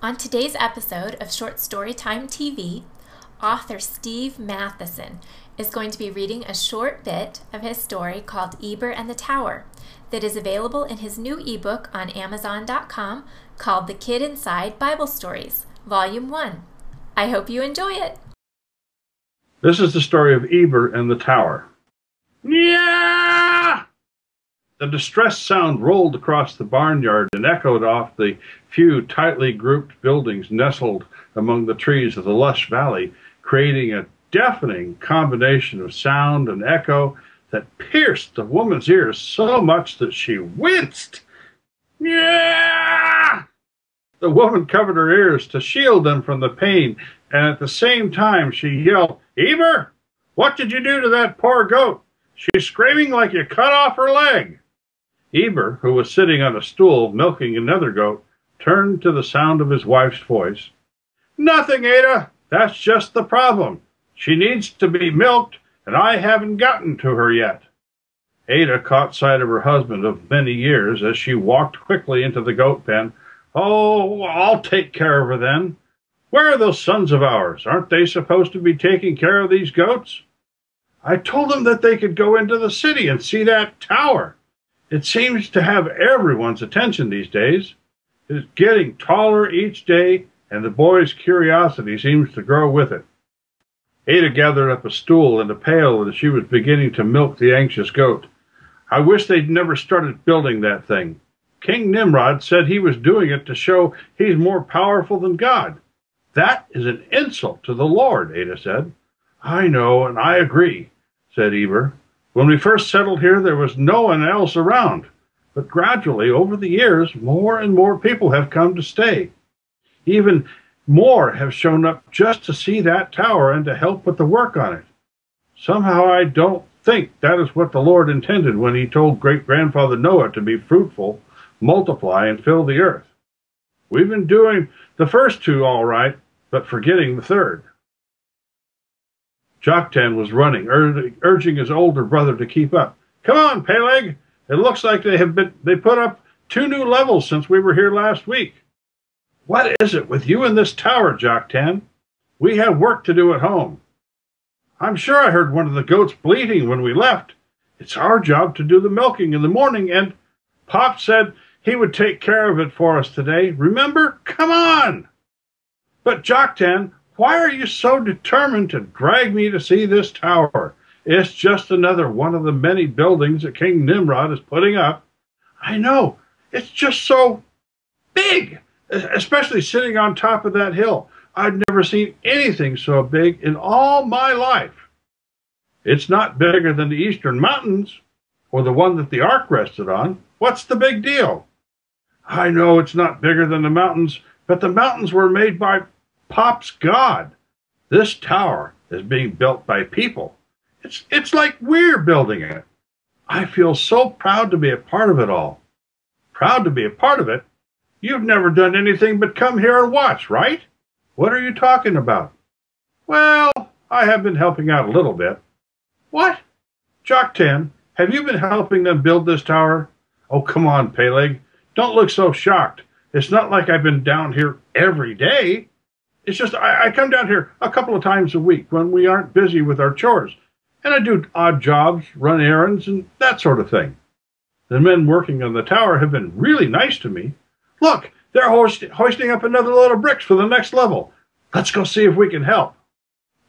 On today's episode of Short Storytime TV, author Steve Matheson is going to be reading a short bit of his story called Eber-and-the-Tower that is available in his new ebook on Amazon.com called The Kid Inside Bible Stories, Volume 1. I hope you enjoy it. This is the story of Eber and the Tower. Yeah! The distressed sound rolled across the barnyard and echoed off the few tightly grouped buildings nestled among the trees of the lush valley, creating a deafening combination of sound and echo that pierced the woman's ears so much that she winced. Yeah! The woman covered her ears to shield them from the pain, and at the same time she yelled, "Eber, what did you do to that poor goat? She's screaming like you cut off her leg." Eber, who was sitting on a stool milking another goat, turned to the sound of his wife's voice. "Nothing, Ada. That's just the problem. She needs to be milked, and I haven't gotten to her yet." Ada caught sight of her husband of many years as she walked quickly into the goat pen. "Oh, I'll take care of her then. Where are those sons of ours? Aren't they supposed to be taking care of these goats?" "I told them that they could go into the city and see that tower. It seems to have everyone's attention these days. It is getting taller each day, and the boy's curiosity seems to grow with it." Ada gathered up a stool and a pail as she was beginning to milk the anxious goat. "I wish they'd never started building that thing. King Nimrod said he was doing it to show he's more powerful than God. That is an insult to the Lord," Ada said. "I know, and I agree," said Eber. "When we first settled here, there was no one else around. But gradually, over the years, more and more people have come to stay. Even more have shown up just to see that tower and to help with the work on it. Somehow I don't think that is what the Lord intended when he told great-grandfather Noah to be fruitful, multiply, and fill the earth. We've been doing the first two all right, but forgetting the third." Joktan was running, urging his older brother to keep up. "Come on, Peleg. It looks like they put up 2 new levels since we were here last week." "What is it with you and this tower, Joktan? We have work to do at home." "I'm sure I heard one of the goats bleating when we left. It's our job to do the milking in the morning, and Pop said he would take care of it for us today. Remember? Come on!" "But Joktan, why are you so determined to drag me to see this tower? It's just another one of the many buildings that King Nimrod is putting up." "I know. It's just so big, especially sitting on top of that hill. I've never seen anything so big in all my life." "It's not bigger than the Eastern Mountains, or the one that the Ark rested on. What's the big deal?" "I know it's not bigger than the mountains, but the mountains were made by Pop's God. This tower is being built by people. It's like we're building it. I feel so proud to be a part of it all." "Proud to be a part of it? You've never done anything but come here and watch, right? What are you talking about?" "Well, I have been helping out a little bit." "What? Joktan, have you been helping them build this tower?" "Oh, come on, Peleg. Don't look so shocked. It's not like I've been down here every day. It's just I come down here a couple of times a week when we aren't busy with our chores. And I do odd jobs, run errands, and that sort of thing. The men working on the tower have been really nice to me. Look, they're hoisting up another load of bricks for the next level. Let's go see if we can help."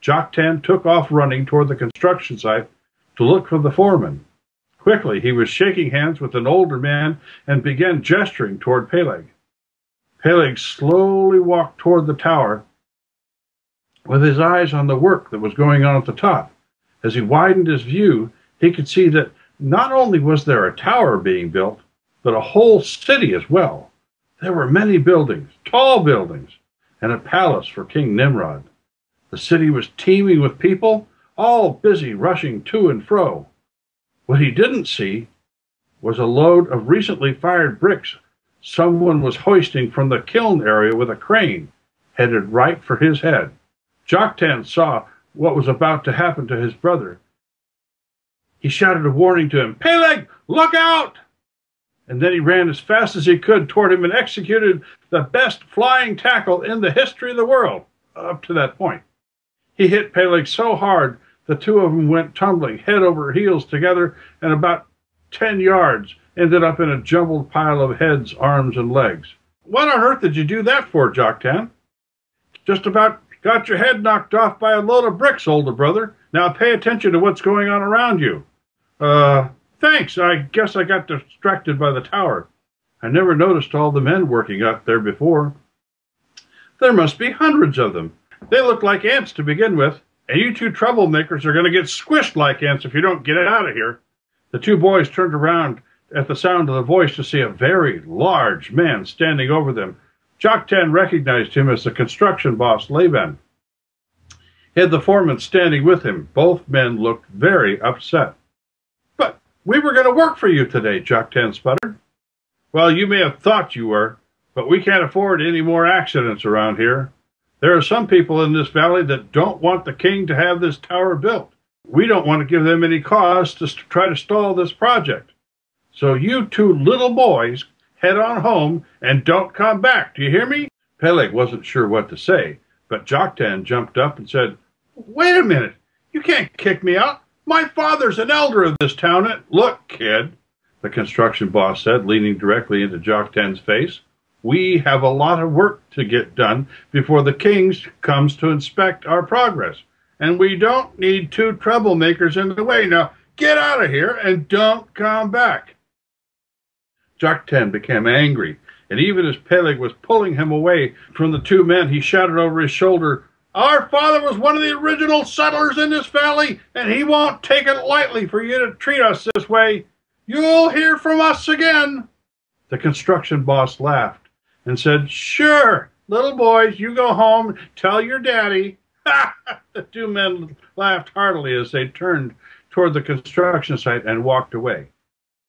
Joktan took off running toward the construction site to look for the foreman. Quickly, he was shaking hands with an older man and began gesturing toward Peleg. Peleg slowly walked toward the tower with his eyes on the work that was going on at the top. As he widened his view, he could see that not only was there a tower being built, but a whole city as well. There were many buildings, tall buildings, and a palace for King Nimrod. The city was teeming with people, all busy rushing to and fro. What he didn't see was a load of recently fired bricks someone was hoisting from the kiln area with a crane, headed right for his head. Joktan saw what was about to happen to his brother. He shouted a warning to him. "Peleg, look out!" And then he ran as fast as he could toward him and executed the best flying tackle in the history of the world up to that point. He hit Peleg so hard the two of them went tumbling head over heels together, and about 10 yards ended up in a jumbled pile of heads, arms, and legs. What on earth did you do that for, Jock-Tan? Just about got your head knocked off by a load of bricks, older brother. Now pay attention to what's going on around you. Thanks. I guess I got distracted by the tower. I never noticed all the men working up there before. There must be hundreds of them. They look like ants to begin with, and you two troublemakers are going to get squished like ants if you don't get it out of here. The two boys turned around at the sound of the voice to see a very large man standing over them. Jock-Tan recognized him as the construction boss, Laban. He had the foreman standing with him. Both men looked very upset. But we were going to work for you today, Jock-Tan sputtered. Well, you may have thought you were, but we can't afford any more accidents around here. There are some people in this valley that don't want the king to have this tower built. We don't want to give them any cause to try to stall this project. So you two little boys head on home and don't come back. Do you hear me? Peleg wasn't sure what to say, but Jock-Tan jumped up and said, Wait a minute. You can't kick me out. My father's an elder of this town. Look, kid, the construction boss said, leaning directly into Jock-Tan's face. We have a lot of work to get done before the king comes to inspect our progress. And we don't need two troublemakers in the way. Now, get out of here and don't come back. Jock-Tan became angry, and even as Peleg was pulling him away from the two men, he shouted over his shoulder, Our father was one of the original settlers in this valley, and he won't take it lightly for you to treat us this way. You'll hear from us again. The construction boss laughed and said, Sure, little boys, you go home, tell your daddy. The two men laughed heartily as they turned toward the construction site and walked away.